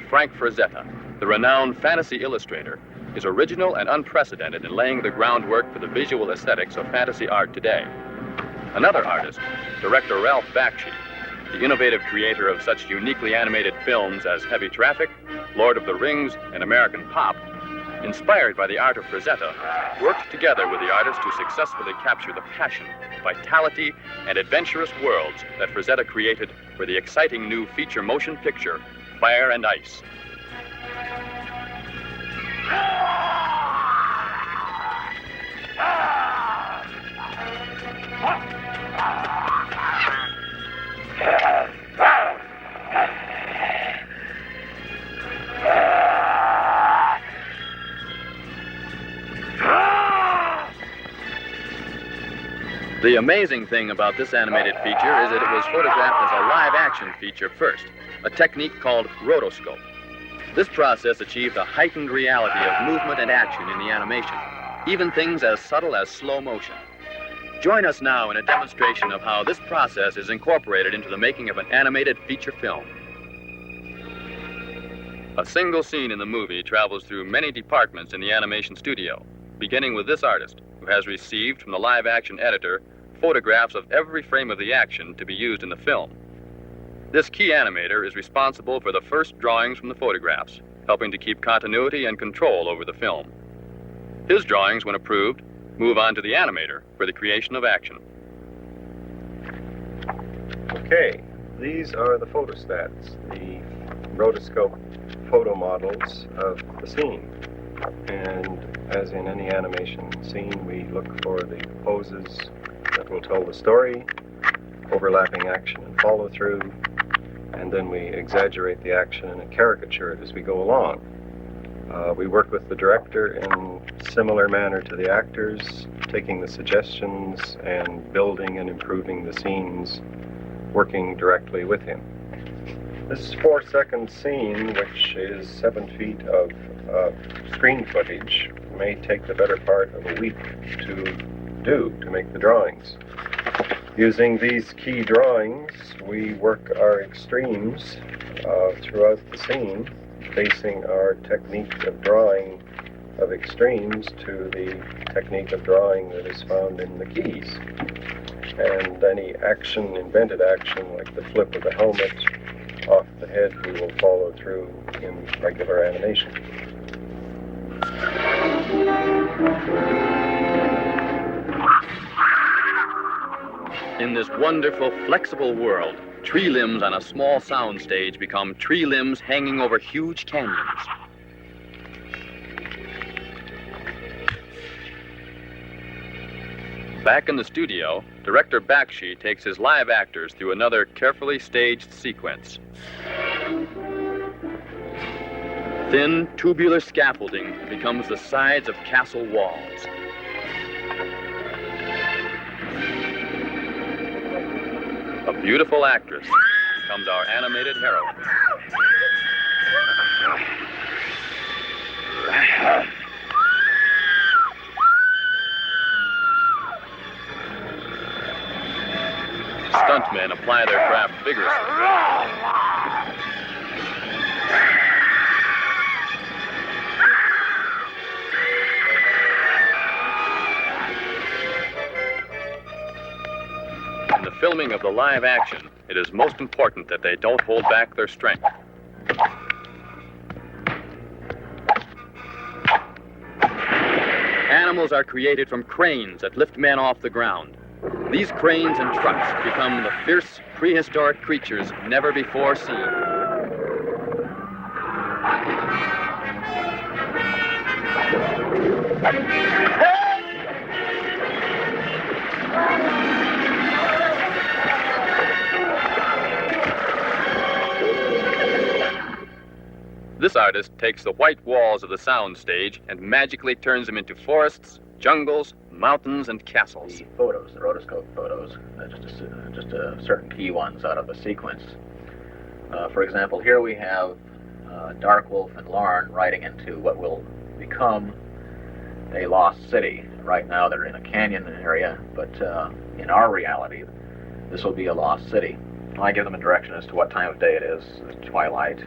Frank Frazetta, the renowned fantasy illustrator, is original and unprecedented in laying the groundwork for the visual aesthetics of fantasy art today. Another artist, director Ralph Bakshi, the innovative creator of such uniquely animated films as Heavy Traffic, Lord of the Rings, and American Pop, inspired by the art of Frazetta, worked together with the artist to successfully capture the passion, vitality, and adventurous worlds that Frazetta created for the exciting new feature motion picture, Fire and Ice. The amazing thing about this animated feature is that it was photographed as a live-action feature first, a technique called rotoscope. This process achieved a heightened reality of movement and action in the animation, even things as subtle as slow motion. Join us now in a demonstration of how this process is incorporated into the making of an animated feature film. A single scene in the movie travels through many departments in the animation studio, beginning with this artist, who has received from the live-action editor photographs of every frame of the action to be used in the film. This key animator is responsible for the first drawings from the photographs, helping to keep continuity and control over the film. His drawings, when approved, move on to the animator for the creation of action. Okay, these are the photostats, the rotoscope photo models of the scene. And as in any animation scene, we look for the poses that will tell the story, overlapping action and follow-through, and then we exaggerate the action and caricature it as we go along. We work with the director in similar manner to the actors, taking the suggestions and building and improving the scenes, working directly with him. This 4-second scene, which is 7 feet of screen footage, may take the better part of a week to make the drawings. Using these key drawings, we work our extremes throughout the scene, basing our technique of drawing of extremes to the technique of drawing that is found in the keys. And any action, invented action, like the flip of the helmet off the head, we will follow through in regular animation. In this wonderful, flexible world, tree limbs on a small soundstage become tree limbs hanging over huge canyons. Back in the studio, director Bakshi takes his live actors through another carefully staged sequence. Thin, tubular scaffolding becomes the sides of castle walls. A beautiful actress becomes our animated heroine. Stuntmen apply their craft vigorously. In the filming of the live action, it is most important that they don't hold back their strength. Animals are created from cranes that lift men off the ground. These cranes and trucks become the fierce, prehistoric creatures never before seen. This artist takes the white walls of the sound stage and magically turns them into forests, jungles, mountains, and castles. The photos, the rotoscope photos, just certain key ones out of the sequence. For example, here we have Dark Wolf and Lauren riding into what will become a lost city. Right now they're in a canyon area, but in our reality, this will be a lost city. I give them a direction as to what time of day it is, it's twilight.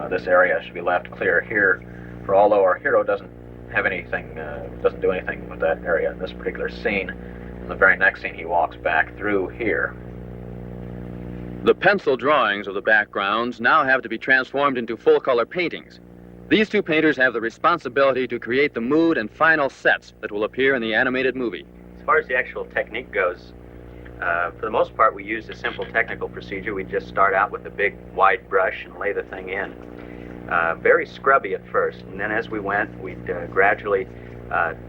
This area should be left clear here, for although our hero doesn't have anything, doesn't do anything with that area in this particular scene, in the very next scene he walks back through here. The pencil drawings of the backgrounds now have to be transformed into full-color paintings. These two painters have the responsibility to create the mood and final sets that will appear in the animated movie. As far as the actual technique goes, for the most part we use a simple technical procedure. We just start out with a big wide brush and lay the thing in. Very scrubby at first, and then as we went, we'd gradually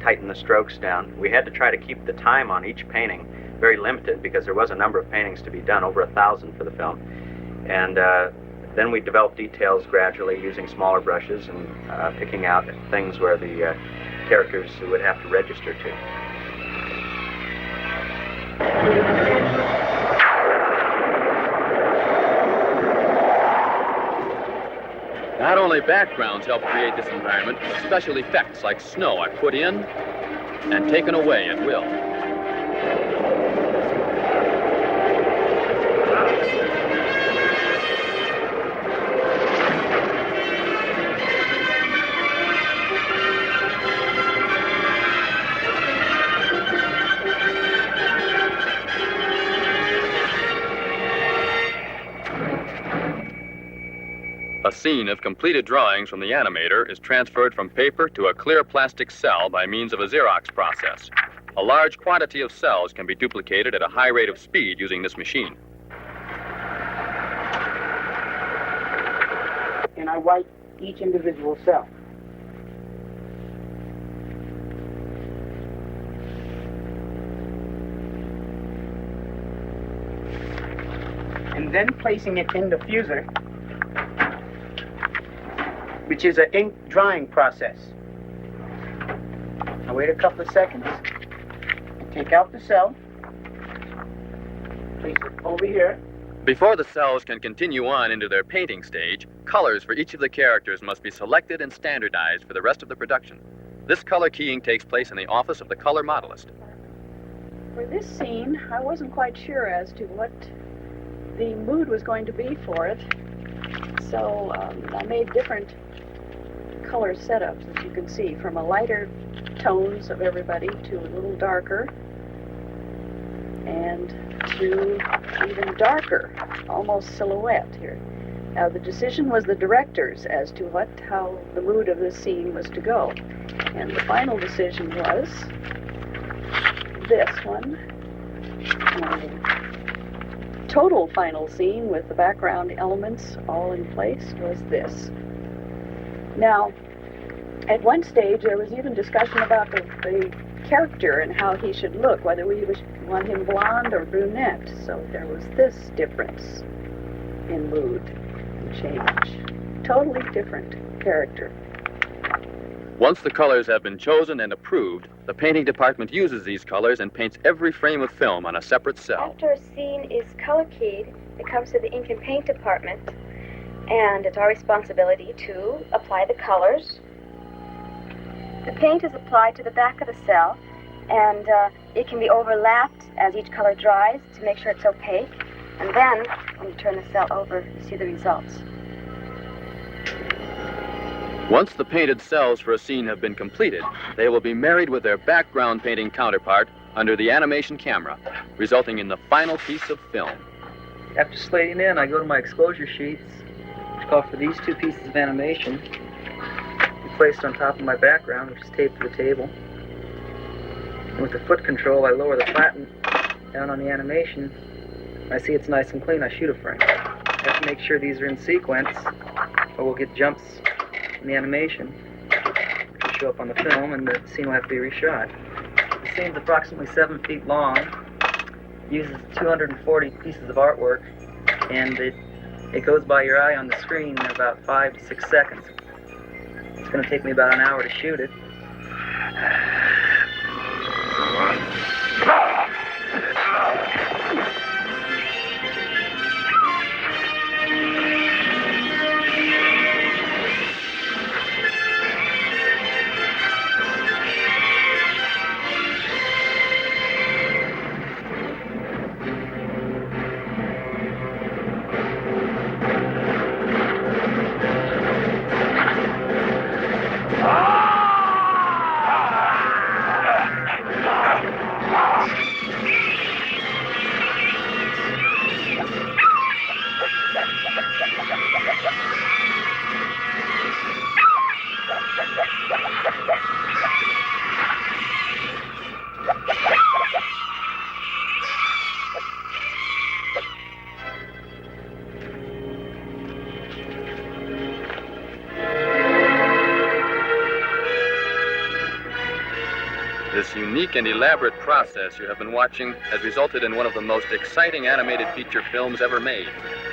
tighten the strokes down. We had to try to keep the time on each painting very limited because there was a number of paintings to be done, over 1,000 for the film. And then we developed details gradually using smaller brushes and picking out things where the characters would have to register to. Not only backgrounds help create this environment, but special effects like snow are put in and taken away at will. A scene of completed drawings from the animator is transferred from paper to a clear plastic cell by means of a Xerox process. A large quantity of cells can be duplicated at a high rate of speed using this machine. And I write each individual cell. And then placing it in the fuser, which is an ink drying process. I wait a couple of seconds, take out the cell, place it over here. Before the cells can continue on into their painting stage, colors for each of the characters must be selected and standardized for the rest of the production. This color keying takes place in the office of the color modelist. For this scene, I wasn't quite sure as to what the mood was going to be for it, so I made different color setups, as you can see, from a lighter tones of everybody to a little darker and to even darker, almost silhouette here. Now the decision was the director's as to how the mood of this scene was to go, and the final decision was this one. And the total final scene with the background elements all in place was this. Now, at one stage, there was even discussion about the character and how he should look, whether we want him blonde or brunette. So there was this difference in mood and change. Totally different character. Once the colors have been chosen and approved, the painting department uses these colors and paints every frame of film on a separate cell. After a scene is color keyed, it comes to the ink and paint department, and it's our responsibility to apply the colors. The paint is applied to the back of the cell, and it can be overlapped as each color dries to make sure it's opaque. And then, when you turn the cell over, you see the results. Once the painted cells for a scene have been completed, they will be married with their background painting counterpart under the animation camera, resulting in the final piece of film. After slating in, I go to my exposure sheets, which call for these two pieces of animation. Placed on top of my background, which is taped to the table. And with the foot control, I lower the flatten down on the animation. When I see it's nice and clean, I shoot a frame. I have to make sure these are in sequence, or we'll get jumps in the animation, which will show up on the film, and the scene will have to be reshot. The scene's approximately 7 feet long, uses 240 pieces of artwork, and it goes by your eye on the screen in about 5 to 6 seconds. It's going to take me about an hour to shoot it. This unique and elaborate process you have been watching has resulted in one of the most exciting animated feature films ever made,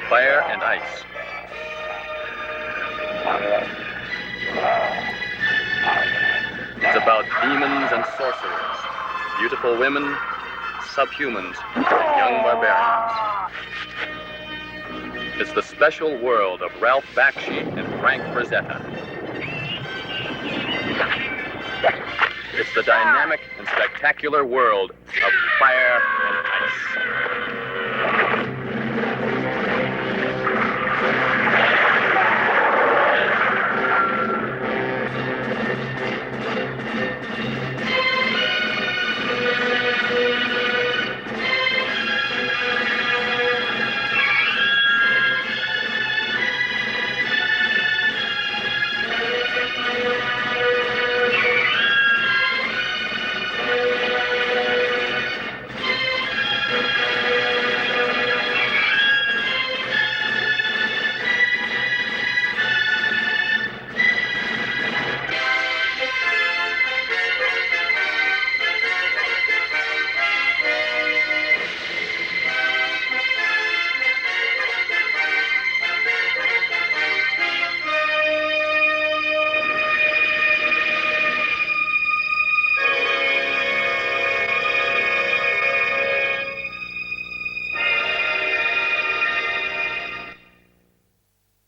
Fire and Ice. It's about demons and sorcerers, beautiful women, subhumans, and young barbarians. It's the special world of Ralph Bakshi and Frank Frazetta. It's the dynamic and spectacular world of Fire